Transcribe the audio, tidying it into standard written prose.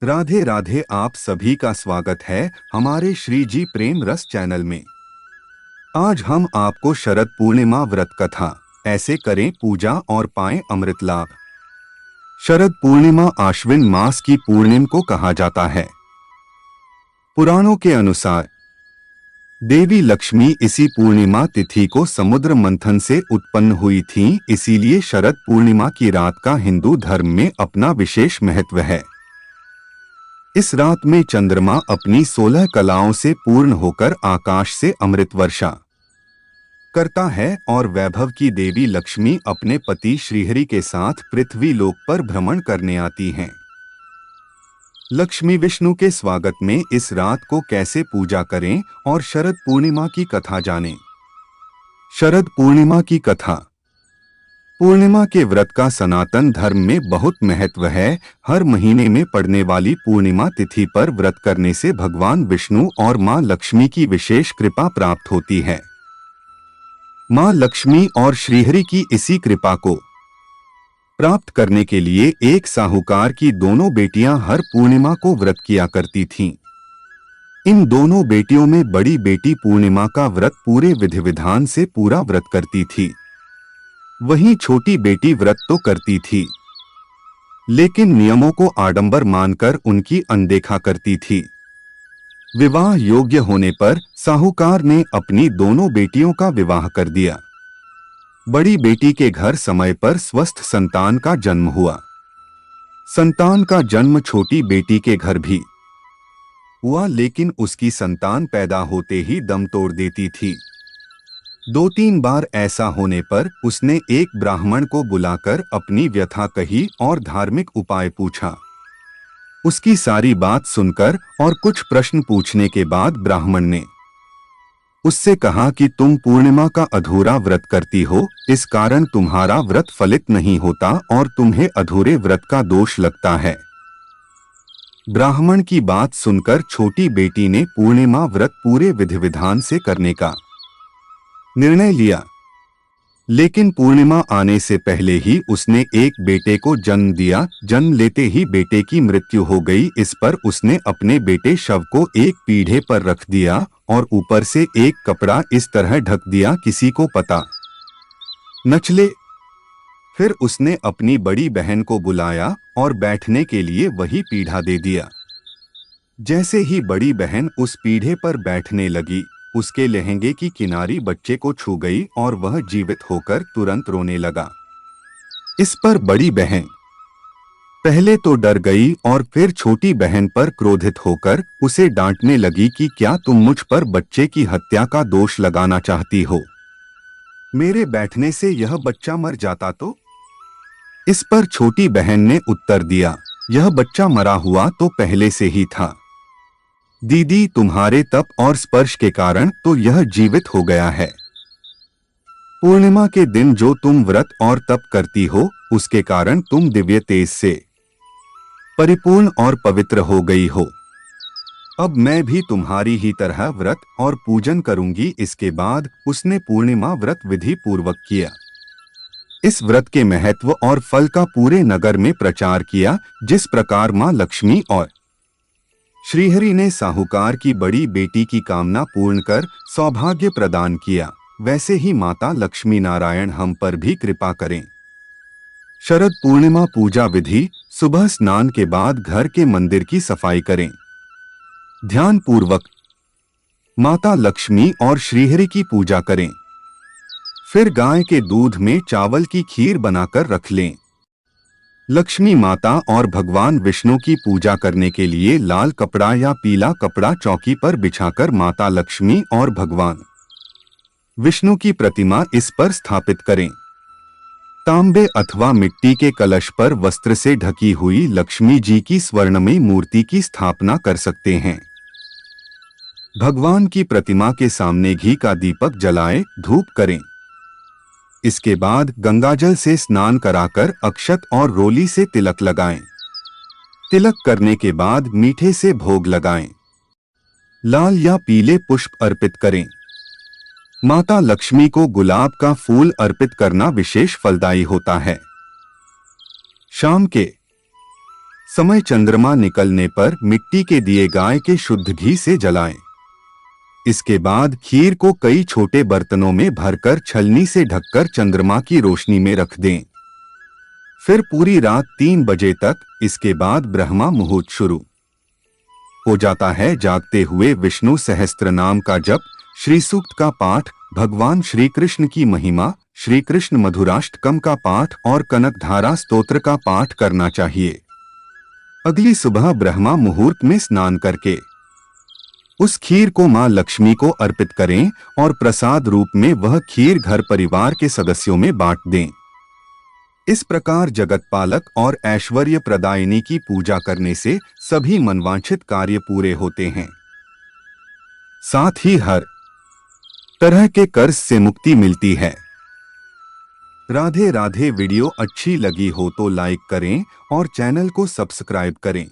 राधे राधे। आप सभी का स्वागत है हमारे श्री जी प्रेम रस चैनल में। आज हम आपको शरद पूर्णिमा व्रत कथा ऐसे करें पूजा और पाएं अमृत लाभ। शरद पूर्णिमा आश्विन मास की पूर्णिमा को कहा जाता है। पुराणों के अनुसार देवी लक्ष्मी इसी पूर्णिमा तिथि को समुद्र मंथन से उत्पन्न हुई थीं, इसीलिए शरद पूर्णिमा की रात का हिंदू धर्म में अपना विशेष महत्व है। इस रात में चंद्रमा अपनी 16 कलाओं से पूर्ण होकर आकाश से अमृत वर्षा करता है और वैभव की देवी लक्ष्मी अपने पति श्रीहरि के साथ पृथ्वी लोक पर भ्रमण करने आती हैं। लक्ष्मी विष्णु के स्वागत में इस रात को कैसे पूजा करें और शरद पूर्णिमा की कथा जानें। शरद पूर्णिमा की कथा। पूर्णिमा के व्रत का सनातन धर्म में बहुत महत्व है। हर महीने में पड़ने वाली पूर्णिमा तिथि पर व्रत करने से भगवान विष्णु और मां लक्ष्मी की विशेष कृपा प्राप्त होती है। मां लक्ष्मी और श्रीहरि की इसी कृपा को प्राप्त करने के लिए एक साहूकार की दोनों बेटियां हर पूर्णिमा को व्रत किया करती थीं। इन दोनों बेटियों में बड़ी बेटी पूर्णिमा का व्रत पूरे विधि विधान से पूरा व्रत करती थी, वहीं छोटी बेटी व्रत तो करती थी, लेकिन नियमों को आडंबर मानकर उनकी अनदेखा करती थी। विवाह योग्य होने पर साहूकार ने अपनी दोनों बेटियों का विवाह कर दिया। बड़ी बेटी के घर समय पर स्वस्थ संतान का जन्म हुआ। संतान का जन्म छोटी बेटी के घर भी हुआ, लेकिन उसकी संतान पैदा होते ही दम तोड़ देती थी। 2-3 बार ऐसा होने पर उसने एक ब्राह्मण को बुलाकर अपनी व्यथा कही और धार्मिक उपाय पूछा। उसकी सारी बात सुनकर और कुछ प्रश्न पूछने के बाद ब्राह्मण ने उससे कहा कि तुम पूर्णिमा का अधूरा व्रत करती हो, इस कारण तुम्हारा व्रत फलित नहीं होता और तुम्हें अधूरे व्रत का दोष लगता है। ब्राह्मण की बात सुनकर छोटी बेटी ने पूर्णिमा व्रत पूरे विधि विधान से करने का निर्णय लिया, लेकिन पूर्णिमा आने से पहले ही उसने एक बेटे को जन्म दिया। जन्म लेते ही बेटे की मृत्यु हो गई। इस पर उसने अपने बेटे शव को एक पीढ़े पर रख दिया और ऊपर से एक कपड़ा इस तरह ढक दिया किसी को पता न चले। फिर उसने अपनी बड़ी बहन को बुलाया और बैठने के लिए वही पीढ़ा दे दिया। जैसे ही बड़ी बहन उस पीढ़े पर बैठने लगी, उसके लहंगे की किनारी बच्चे को छू गई और वह जीवित होकर तुरंत रोने लगा। इस पर बड़ी बहन पहले तो डर गई और फिर छोटी बहन पर क्रोधित होकर उसे डांटने लगी कि क्या तुम मुझ पर बच्चे की हत्या का दोष लगाना चाहती हो? मेरे बैठने से यह बच्चा मर जाता तो? इस पर छोटी बहन ने उत्तर दिया, यह बच्चा मरा हुआ तो पहले से ही था दीदी, तुम्हारे तप और स्पर्श के कारण तो यह जीवित हो गया है। पूर्णिमा के दिन जो तुम व्रत और तप करती हो, उसके कारण तुम दिव्य तेज से परिपूर्ण और पवित्र हो गई हो। अब मैं भी तुम्हारी ही तरह व्रत और पूजन करूंगी। इसके बाद उसने पूर्णिमा व्रत विधि पूर्वक किया। इस व्रत के महत्व और फल का पूरे नगर में प्रचार किया। जिस प्रकार मां लक्ष्मी और श्रीहरि ने साहूकार की बड़ी बेटी की कामना पूर्ण कर सौभाग्य प्रदान किया, वैसे ही माता लक्ष्मी नारायण हम पर भी कृपा करें। शरद पूर्णिमा पूजा विधि। सुबह स्नान के बाद घर के मंदिर की सफाई करें। ध्यान पूर्वक माता लक्ष्मी और श्रीहरि की पूजा करें। फिर गाय के दूध में चावल की खीर बनाकर रख लें। लक्ष्मी माता और भगवान विष्णु की पूजा करने के लिए लाल कपड़ा या पीला कपड़ा चौकी पर बिछाकर माता लक्ष्मी और भगवान विष्णु की प्रतिमा इस पर स्थापित करें। तांबे अथवा मिट्टी के कलश पर वस्त्र से ढकी हुई लक्ष्मी जी की स्वर्णमयी मूर्ति की स्थापना कर सकते हैं। भगवान की प्रतिमा के सामने घी का दीपक जलाएं, धूप करें। इसके बाद गंगाजल से स्नान कराकर अक्षत और रोली से तिलक लगाएं। तिलक करने के बाद मीठे से भोग लगाएं। लाल या पीले पुष्प अर्पित करें। माता लक्ष्मी को गुलाब का फूल अर्पित करना विशेष फलदायी होता है। शाम के समय चंद्रमा निकलने पर मिट्टी के दिए गाय के शुद्ध घी से जलाएं। इसके बाद खीर को कई छोटे बर्तनों में भरकर छलनी से ढककर चंद्रमा की रोशनी में रख दें। फिर पूरी रात 3 बजे तक, इसके बाद ब्रह्मा मुहूर्त शुरू हो जाता है। जागते हुए विष्णु सहस्त्र नाम का जप, श्री सूक्त का पाठ, भगवान श्री कृष्ण की महिमा, श्री कृष्ण मधुराष्टकम का पाठ और कनकधारा स्तोत्र का पाठ करना चाहिए। अगली सुबह ब्रह्मा मुहूर्त में स्नान करके उस खीर को मां लक्ष्मी को अर्पित करें और प्रसाद रूप में वह खीर घर परिवार के सदस्यों में बांट दें। इस प्रकार जगतपालक और ऐश्वर्य प्रदायिनी की पूजा करने से सभी मनवांछित कार्य पूरे होते हैं। साथ ही हर तरह के कर्ज से मुक्ति मिलती है। राधे राधे। वीडियो अच्छी लगी हो तो लाइक करें और चैनल को सब्सक्राइब करें।